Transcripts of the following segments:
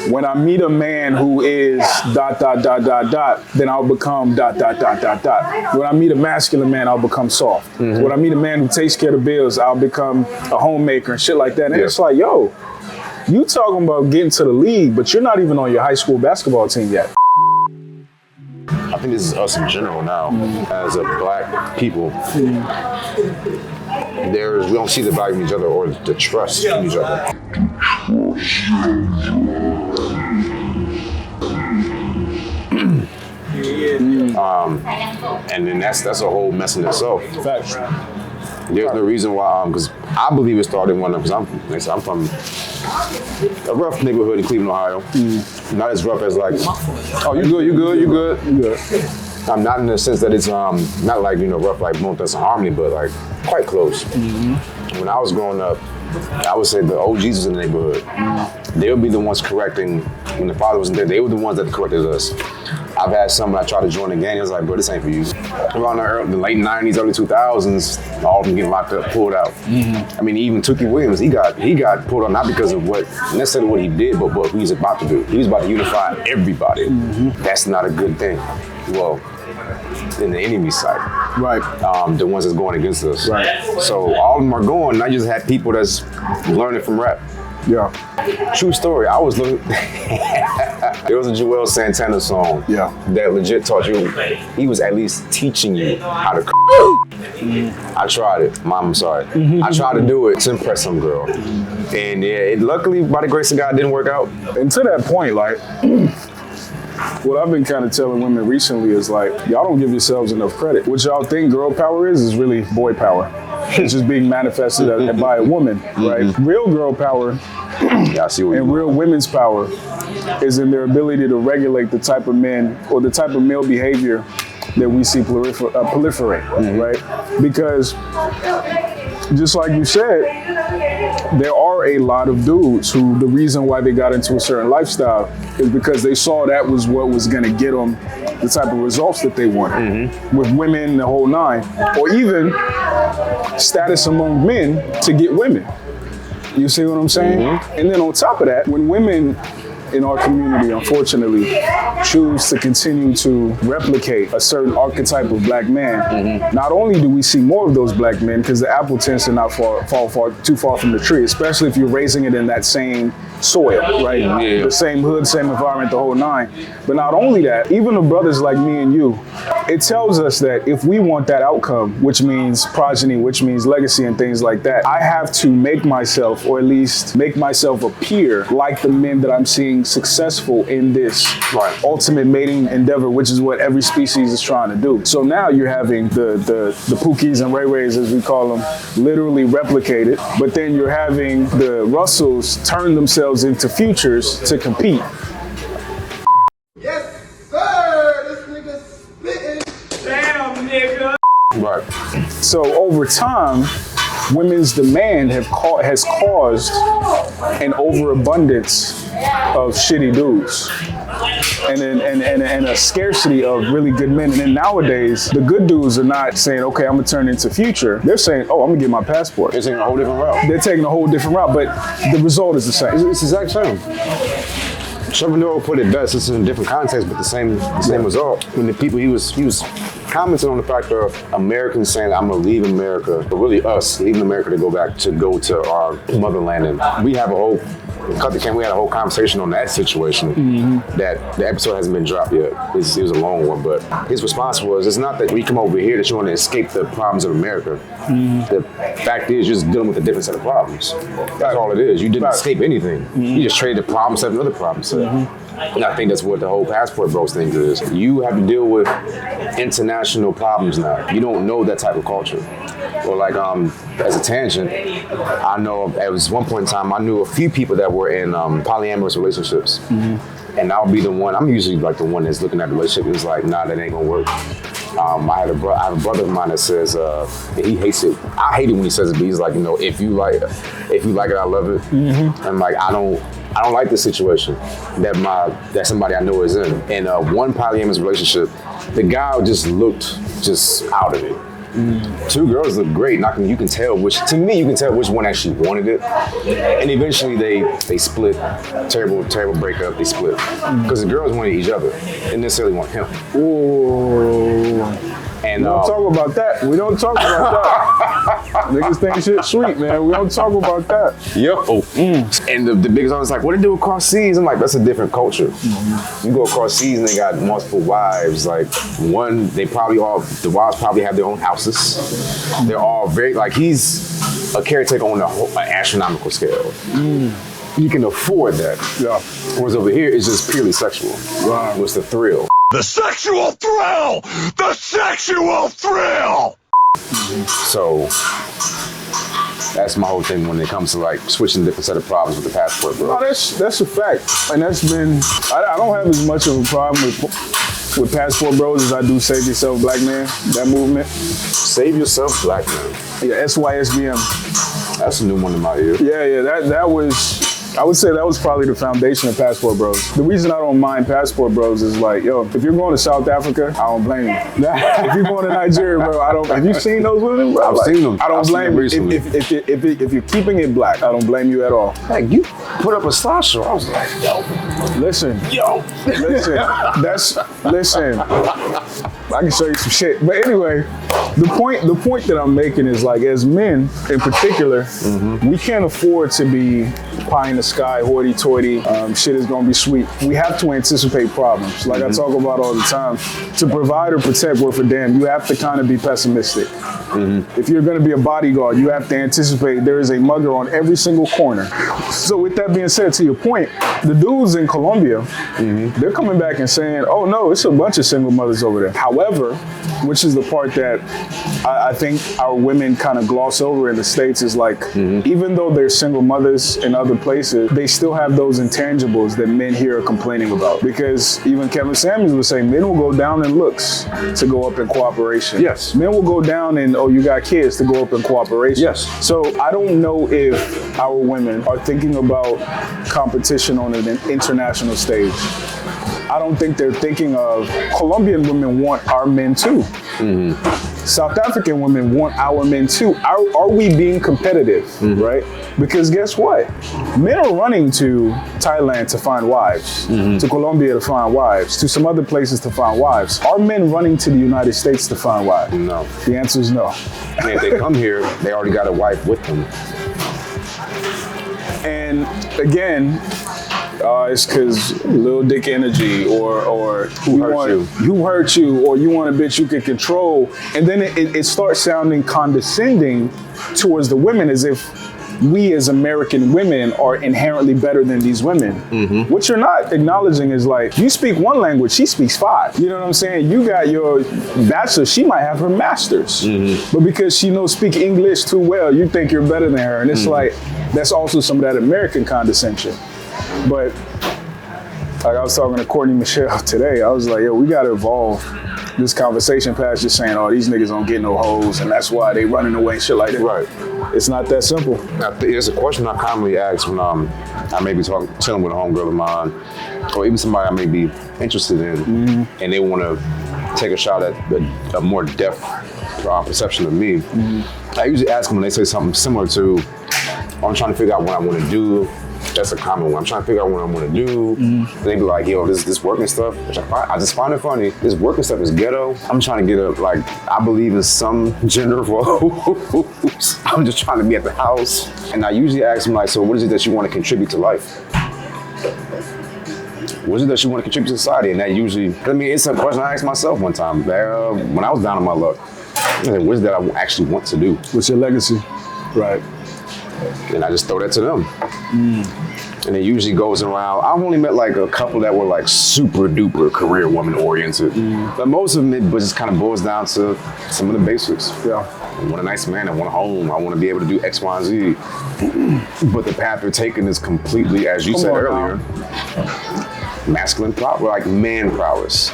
When I meet a man who is ... then I'll become ... When I meet a masculine man, I'll become soft. Mm-hmm. When I meet a man who takes care of the bills, I'll become a homemaker and shit like that. And it's like, yo, you talking about getting to the league, but you're not even on your high school basketball team yet. I think this is us in general now, as a black people. We don't see the value in each other or the trust in each other. And then that's a whole mess in itself. Facts. There's no reason why, because I believe it started in one of them, because I'm from a rough neighborhood in Cleveland, Ohio. Not as rough as like, oh, you good. I'm not in the sense that it's not like, rough like Bone Thugs and Harmony, but like quite close. When I was growing up, I would say the OGs was in the neighborhood. They would be the ones correcting, when the father wasn't there, they were the ones that corrected us. I've had some when I tried to join the gang, it was like, bro, this ain't for you. Around the late 90s, early 2000s, all of them getting locked up, pulled out. I mean, even Tookie Williams, he got pulled out not because of necessarily what he did, but what he was about to do. He was about to unify everybody. That's not a good thing. Well, in the enemy side. Right. The ones that's going against us. Right. So all of them are going. I just had people that's learning from rap. Yeah. True story. I was looking. There was a Joel Santana song. Yeah. That legit taught you. He was at least teaching you how to. I tried it. Mom, I'm sorry. I tried to do it to impress some girl, and it luckily, by the grace of God, didn't work out. And to that point, like, what I've been kind of telling women recently is like, y'all don't give yourselves enough credit. What y'all think girl power is really boy power. It's just being manifested by a woman, right? Real girl power and real women's power is in their ability to regulate the type of men or the type of male behavior that we see proliferate, right? Because just like you said, there are a lot of dudes who the reason why they got into a certain lifestyle is because they saw that was what was gonna get them the type of results that they wanted with women, the whole nine, or even status among men to get women. You see what I'm saying? And then on top of that, when women in our community, unfortunately, choose to continue to replicate a certain archetype of black man, not only do we see more of those black men, because the apple tends to not fall too far from the tree, especially if you're raising it in that same soil, right? The same hood, same environment, the whole nine. But not only that, even the brothers like me and you, it tells us that if we want that outcome, which means progeny, which means legacy and things like that, I have to make myself, or at least make myself appear like the men that I'm seeing successful in this ultimate mating endeavor, which is what every species is trying to do. So now you're having the Pookies and Ray Rays, as we call them, literally replicated, but then you're having the Russells turn themselves into futures to compete. Yes, sir! This nigga spitting. Damn, nigga! Right. So over time, women's demand has caused an overabundance of shitty dudes. And a scarcity of really good men. And then nowadays, the good dudes are not saying, okay, I'm gonna turn into future. They're saying, oh, I'm gonna get my passport. They're taking a whole different route. They're taking a whole different route, but the result is the same. It's the exact same. Trevor Noah put it best. It's in a different context, but the same result. When the people he was commenting on the fact of Americans saying, I'm gonna leave America, but really us leaving America to go to our motherland. And we have a whole Cut the Camera, we had a whole conversation on that situation that the episode hasn't been dropped yet. It was a long one, but his response was, it's not that we come over here that you want to escape the problems of America. The fact is, you're just dealing with a different set of problems. That's all it is. You didn't escape anything. You just traded the problem set for another problem set. And I think that's what the whole passport bros thing is. You have to deal with international problems now. You don't know that type of culture. Or like, as a tangent, I know at one point in time, I knew a few people that were in polyamorous relationships. And I'll be the one, I'm usually like the one that's looking at the relationship and is like, nah, that ain't gonna work. I have a brother of mine that says, he hates it. I hate it when he says it, but he's like, if you like it, I love it. And like, I don't like the situation that somebody I know is in. And one polyamorous relationship, the guy just looked out of it. Two girls look great. And you can tell which one actually wanted it. And eventually they split. Terrible breakup. They split because the girls wanted each other. They didn't necessarily want him. Ooh. And we don't talk about that. We don't talk about that. Niggas think shit sweet, man. We don't talk about that. Yo. And the biggest one is like, what they do across seas? I'm like, that's a different culture. You go across seas and they got multiple wives. Like one, the wives probably have their own houses. They're all very, like he's a caretaker on an astronomical scale. You can afford that. Yeah. Whereas over here, it's just purely sexual. Right. What's the thrill? The sexual thrill! The sexual thrill! So that's my whole thing when it comes to like switching different set of problems with the passport, bro. No, that's a fact. And that's been, I don't have as much of a problem with passport bros as I do Save Yourself Black Man, that movement. Save Yourself Black Man. Yeah, SYSBM. That's a new one in my ear. Yeah, that was, I would say that was probably the foundation of Passport Bros. The reason I don't mind Passport Bros is like, yo, if you're going to South Africa, I don't blame you. If you're going to Nigeria, bro, have you seen those women, bro? I've seen them. I don't blame you. Recently. If you're keeping it black, I don't blame you at all. Like, you put up a slideshow. I was like, listen. Listen. I can show you some shit. But anyway, the point that I'm making is like, as men in particular, we can't afford to be pie in the sky, hoity-toity, shit is gonna be sweet. We have to anticipate problems. Like I talk about all the time. To provide or protect, worth a damn, you have to kind of be pessimistic. If you're gonna be a bodyguard, you have to anticipate there is a mugger on every single corner. So with that being said, to your point, the dudes in Colombia, they're coming back and saying, oh no, it's a bunch of single mothers over there. However, which is the part that I think our women kind of gloss over in the States is like, even though they're single mothers in other places, they still have those intangibles that men here are complaining about. Because even Kevin Samuels would say, men will go down in looks to go up in cooperation. Yes. Men will go down in, oh, you got kids, to go up in cooperation. Yes. So I don't know if our women are thinking about competition on an international stage. I don't think they're thinking of, Colombian women want our men too. South African women want our men too. Are we being competitive, right? Because guess what? Men are running to Thailand to find wives, to Colombia to find wives, to some other places to find wives. Are men running to the United States to find wives? No. The answer is no. And if they come here, they already got a wife with them. And again, it's because little dick energy, or who hurt you, or you want a bitch you can control, and then it starts sounding condescending towards the women, as if we as American women are inherently better than these women. What you're not acknowledging is like, you speak one language, she speaks 5. You know what I'm saying? You got your bachelor's, she might have her master's, but because she knows speak English too well, you think you're better than her, and it's like, that's also some of that American condescension. But like I was talking to Courtney Michelle today, I was like, yo, we gotta evolve this conversation past just saying, oh, these niggas don't get no hoes and that's why they running away and shit like that. Right. It's not that simple. There's a question I commonly ask when I may be chilling with a homegirl of mine, or even somebody I may be interested in, and they want to take a shot at a more depth perception of me. I usually ask them when they say something similar to, I'm trying to figure out what I want to do. That's a common one. I'm trying to figure out what I want to do. They be like, yo, this working stuff, which I just find it funny. This working stuff is ghetto. I'm trying to get I believe in some gender roles. I'm just trying to be at the house. And I usually ask them like, so what is it that you want to contribute to life? What is it that you want to contribute to society? And that usually, it's a question I asked myself one time, when I was down on my luck. What is that I actually want to do? What's your legacy? Right. And I just throw that to them. And it usually goes around, I've only met like a couple that were like super duper career woman oriented. But most of them, it just kind of boils down to some of the basics. Yeah. I want a nice man, I want a home, I want to be able to do X, Y, and Z. But the path they're taking is completely, as you said earlier, masculine prowess, like man prowess.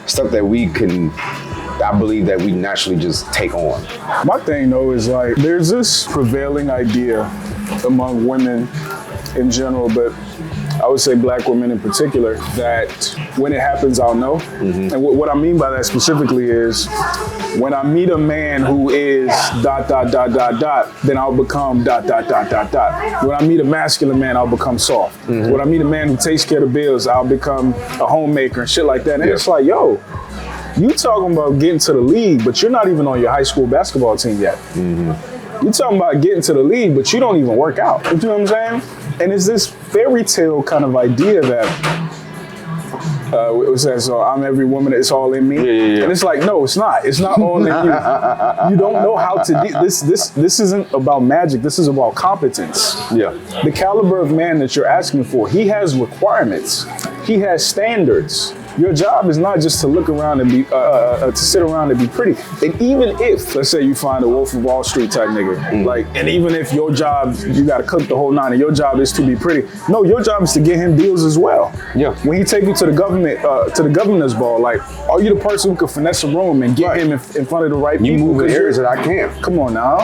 Stuff that we can, I believe that we naturally just take on. My thing though is like, there's this prevailing idea among women in general, but I would say black women in particular, that when it happens, I'll know. And what I mean by that specifically is when I meet a man who is ... then I'll become ... When I meet a masculine man, I'll become soft. When I meet a man who takes care of the bills, I'll become a homemaker and shit like that. And it's like, yo, you talking about getting to the league, but you're not even on your high school basketball team yet. You talking about getting to the league, but you don't even work out. You know what I'm saying? And it's this fairy tale kind of idea that it says, so I'm every woman, it's all in me. And it's like, no, it's not. It's not all in you. You don't know how to do this isn't about magic. This is about competence. The caliber of man that you're asking for, he has requirements. He has standards. Your job is not just to look around and be, to sit around and be pretty. And even if, let's say you find a Wolf of Wall Street type nigga, like, and even if your job, you gotta cook the whole nine and your job is to be pretty, no, your job is to get him deals as well. When he take you to the government, to the governor's ball, like, are you the person who can finesse a room and get him in front of the right people? You move in areas that I can't. Come on now.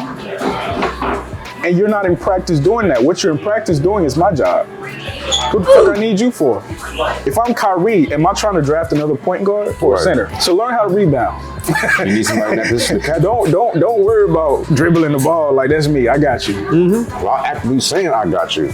And you're not in practice doing that. What you're in practice doing is my job. What the fuck I need you for? If I'm Kyrie, am I trying to draft another point guard or a center? So learn how to rebound. You need somebody in that position to catch. Don't worry about dribbling the ball like that's me. I got you. Well, I'm actively saying I got you.